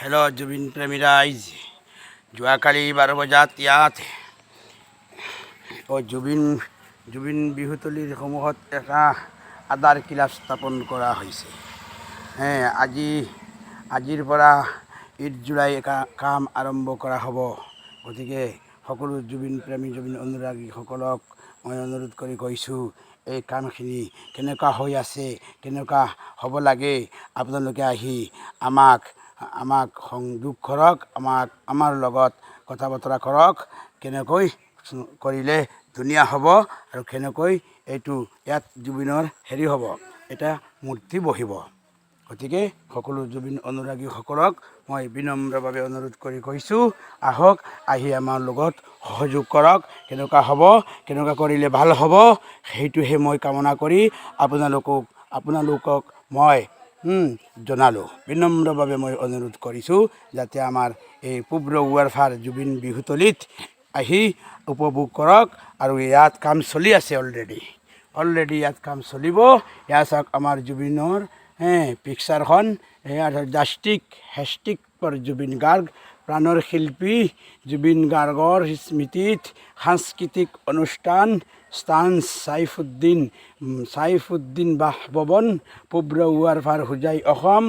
Hello' Zubeen প্ৰেমী ৰাইজ, যোৱাকালি 12 বজাত ইয়াত জুবিন বিহুতলীৰ সমূহত এটা আদাৰ কিলাপ স্থাপন কৰা হৈছে। আজিৰ পৰা ঈদ জুলাই কাম আৰম্ভ কৰা হ'ব। গতিকে সকলো জুবিন প্ৰেমী জুবিন অনুৰাগীসকলক মই অনুৰোধ কৰি কৈছোঁ, এই কামখিনি কেনেকুৱা হৈ আছে, কেনেকুৱা হ'ব লাগে, আপোনালোকে আহি আমাক সংযোগ কৰক, আমাৰ লগত কথা বতৰা কৰক, কেনেকৈ কৰিলে ধুনীয়া হ'ব আৰু কেনেকৈ ইয়াত জুবিনৰ হ'ব, এটা মূৰ্তি বহিব। গতিকে সকলো জুবিন অনুৰাগীসকলক মই বিনম্ৰভাৱে অনুৰোধ কৰি কৈছোঁ, আহক, আহি আমাৰ লগত সহযোগ কৰক। কেনেকুৱা হ'ব, কেনেকুৱা কৰিলে ভাল হ'ব, সেইটোহে মই কামনা কৰি আপোনালোকক মই জনালোঁ। বিনম্ৰভাৱে মই অনুৰোধ কৰিছোঁ যাতে আমাৰ এই পূব-ৰঙুৱাৰফাৰ জুবিন বিহুতলীত আহি উপভোগ কৰক। আৰু ইয়াত কাম চলি আছে, অলৰেডি ইয়াত কাম চলিব। ইয়াত চাওক আমাৰ জুবিনৰ পিকচাৰখন, জাষ্টিক ফৰ জুবিন গাৰ্গ, প্ৰাণৰ শিল্পী জুবিন গাৰ্গৰ স্মৃতিত সাংস্কৃতিক অনুষ্ঠান স্থান চাইফুদ্দিন বাসভৱন, পূব-ৰঙুৱাৰফাৰ হোজাই, অসম।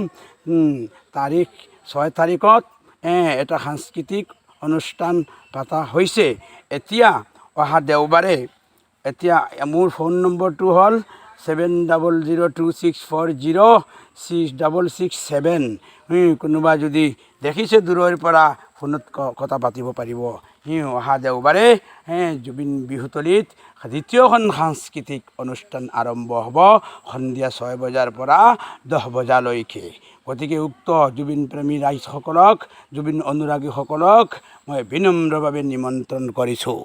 তাৰিখ 6 তাৰিখত এটা সাংস্কৃতিক অনুষ্ঠান পতা হৈছে। এতিয়া অহা দেওবাৰে, এতিয়া মোৰ ফোন নম্বৰটো হ'ল 7002640667। কোনোবা যদি দেখিছে দূৰৰ পৰা, ফোনত কথা পাতিব পাৰিব। অহা দেওবাৰে জুবিন বিহুতলীত দ্বিতীয়খন সাংস্কৃতিক অনুষ্ঠান আৰম্ভ হ'ব, সন্ধিয়া 6 বজাৰ পৰা 10 বজালৈকে। গতিকে উক্ত জুবিন প্ৰেমী ৰাইজসকলক, জুবিন অনুৰাগীসকলক মই বিনম্ৰভাৱে নিমন্ত্ৰণ কৰিছোঁ।